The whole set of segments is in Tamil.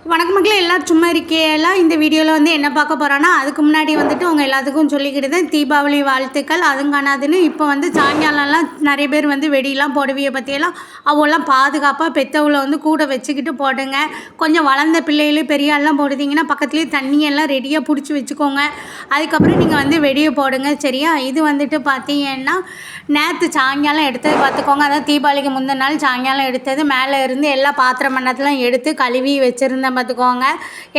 வணக்கம் மக்களே, எல்லோரும் சும்மா இருக்கையெல்லாம் இந்த வீடியோவில் வந்து என்ன பார்க்க போகிறோன்னா, அதுக்கு முன்னாடி வந்துட்டு உங்கள் எல்லாத்துக்கும் சொல்லிக்கிட்டு தீபாவளி வாழ்த்துக்கள். அதுவும் காணாதுன்னு இப்போ வந்து சாயங்காலம்லாம் நிறைய பேர் வந்து வெடியெல்லாம் போடுவிய பற்றியெல்லாம் அவெல்லாம் பாதுகாப்பாக பெற்றவளை வந்து கூட வச்சுக்கிட்டு போடுங்க. கொஞ்சம் வளர்ந்த பிள்ளைகளே பெரிய ஆள்லாம் போடுதீங்கன்னா பக்கத்துலேயே தண்ணியெல்லாம் ரெடியாக பிடிச்சி வச்சுக்கோங்க. அதுக்கப்புறம் நீங்கள் வந்து வெடியை போடுங்க, சரியா? இது வந்துட்டு பார்த்தீங்கன்னா நேற்று சாயங்காலம் எடுத்தது பார்த்துக்கோங்க. அதான் தீபாவளிக்கு முந்தின நாள் சாயங்காலம் எடுத்தது. மேலே இருந்து எல்லா பாத்திரம் மண்ணத்தெல்லாம் எடுத்து கழுவி வச்சுருந்தேன் பார்த்துக்கோங்க.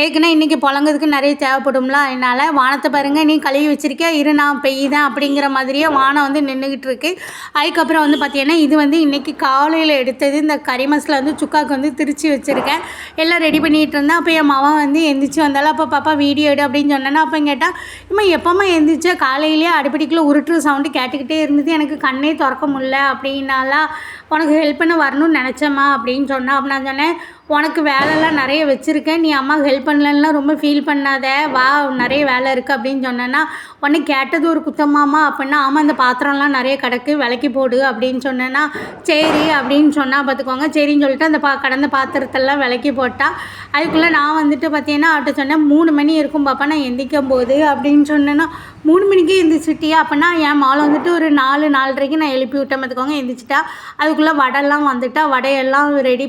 ஏற்கனவே இன்றைக்கி புழங்குறதுக்கு நிறைய தேவைப்படும்ல, அதனால் வானத்தை பாருங்கள், நீ கழுவி வச்சிருக்கியா, இரு நான் பெய்யுதேன் அப்படிங்கிற மாதிரியே வானம் வந்து நின்றுக்கிட்டு இருக்கு. அதுக்கப்புறம் வந்து பார்த்தீங்கன்னா இது வந்து இன்றைக்கி காலையில் எடுத்தது. இந்த கறி மசாலா வந்து சுக்காவுக்கு வந்து திரிச்சு வச்சுருக்கேன். எல்லாம் ரெடி பண்ணிகிட்டு இருந்தேன். அப்போ என் மகன் வந்து எந்திரிச்சு வந்தாலும் அப்போ பாப்பா வீடியோ எடு அப்படின்னு சொன்னேன்னா, அப்போ கேட்டால் இம்மா எப்போம்மா எந்திரிச்சா காலையிலேயே அடிப்படிக்குள்ளே உருட்டுற சவுண்டு கேட்டுக்கிட்டே இருந்தது, எனக்கு கண்ணே திறக்க முடியல அப்படின்னாலாம், உனக்கு ஹெல்ப் பண்ண வரணும்னு நினச்சேம்மா அப்படின்னு சொன்னேன். அப்போ நான் சொன்னேன், உனக்கு வேலைலாம் நிறைய வச்சுருக்கேன், நீ அம்மாவுக்கு ஹெல்ப் பண்ணலன்னா ரொம்ப ஃபீல் பண்ணாத, வா நிறைய வேலை இருக்குது அப்படின்னு சொன்னேன்னா, உடனே கேட்டது ஒரு குத்தமாமா அப்படின்னா, ஆமாம் இந்த பாத்திரம்லாம் நிறைய கிடக்கு விலைக்கு போடு அப்படின்னு சொன்னேன்னா, சரி அப்படின்னு சொன்னால் பார்த்துக்கோங்க. சரின்னு சொல்லிட்டு அந்த கடந்த பாத்திரத்தெல்லாம் விலைக்கு போட்டால், அதுக்குள்ளே நான் வந்துட்டு பார்த்தீங்கன்னா அவட்ட சொன்னேன், 3 மணி இருக்கும் பாப்பா நான் எந்திரிக்கும் போது அப்படின்னு சொன்னேன்னா, 3 மணிக்கே எந்திரிச்சிட்டியா அப்படின்னா, என் மாலை வந்துட்டு ஒரு 4-4:30 நான் எழுப்பி விட்டேன் பார்த்துக்கோங்க. எந்திரிச்சிட்டா. அதுக்குள்ளே வடைலாம் வந்துட்டா வடையெல்லாம் ரெடி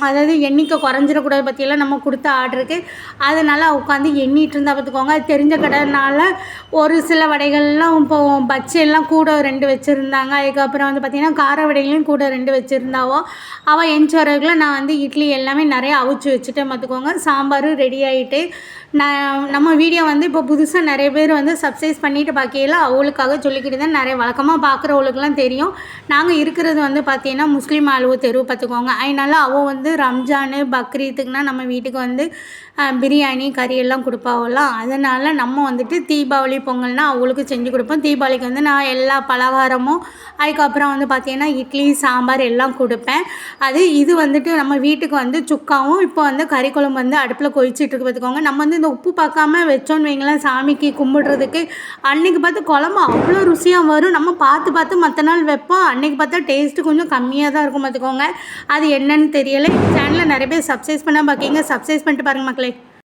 அதாவது எண்ணிக்கை குறைஞ்சிடக்கூடாது பற்றியெல்லாம் நம்ம கொடுத்த ஆர்டருக்கு, அதனால் உட்காந்து எண்ணிட்டு இருந்தால் பார்த்துக்கோங்க. அது தெரிஞ்ச கடைனால ஒரு சில வடைகள்லாம் இப்போ பச்சி எல்லாம் கூட 2 வச்சுருந்தாங்க. அதுக்கப்புறம் வந்து பார்த்திங்கன்னா கார வடைகளையும் கூட 2 வச்சுருந்தாவோ. அவள் எஞ்சி வரக்குள்ள நான் வந்து இட்லி எல்லாமே நிறைய அவிச்சு வச்சுட்டேன் பார்த்துக்கோங்க. சாம்பாரும் ரெடி ஆகிட்டு நம்ம வீடியோ வந்து இப்போ புதுசாக நிறைய பேர் வந்து சப்ஸ்கிரைப் பண்ணிவிட்டு பார்க்கையில் அவளுக்காக சொல்லிக்கிட்டு தான். நிறைய வழக்கமாக பார்க்குறவளுக்குலாம் தெரியும். நாங்கள் இருக்கிறது வந்து பார்த்திங்கன்னா முஸ்லீம் ஆளுவ தெருவு பார்த்துக்கோங்க. அதனால அவள் வந்து ரம்ஜானு பக்ரீத்துக்குனா நம்ம வீட்டுக்கு வந்து பிரியாணி கறி எல்லாம் கொடுப்பாவலாம். அதனால் நம்ம வந்துட்டு தீபாவளி பொங்கல்னால் அவங்களுக்கு செஞ்சு கொடுப்போம். தீபாவளிக்கு வந்து நான் எல்லா பலகாரமும் அதுக்கப்புறம் வந்து பார்த்திங்கன்னா இட்லி சாம்பார் எல்லாம் கொடுப்பேன். இது வந்துட்டு நம்ம வீட்டுக்கு வந்து சுக்காவும் இப்போ வந்து கறி குழம்பு வந்து அடுப்பில் கொதிச்சிட்ருக்கு பார்த்துக்கோங்க. நம்ம வந்து இந்த உப்பு பார்க்காம வச்சோன்னு வைங்களேன், சாமிக்கு கும்பிடுறதுக்கு அன்றைக்கி பார்த்து குழம்பு அவ்வளோ ருசியாக வரும். நம்ம பார்த்து மற்ற நாள் வைப்போம், அன்றைக்கி பார்த்தா டேஸ்ட்டு கொஞ்சம் கம்மியாக தான் இருக்கும் பார்த்துக்கோங்க. அது என்னன்னு தெரியலை. சேனலில் நிறைய பேர் சப்ஸ்கிரைப் பண்ணால் பார்க்கிங்க, சப்ஸ்கிரைப் பண்ணிட்டு பாருங்கள் மக்களே.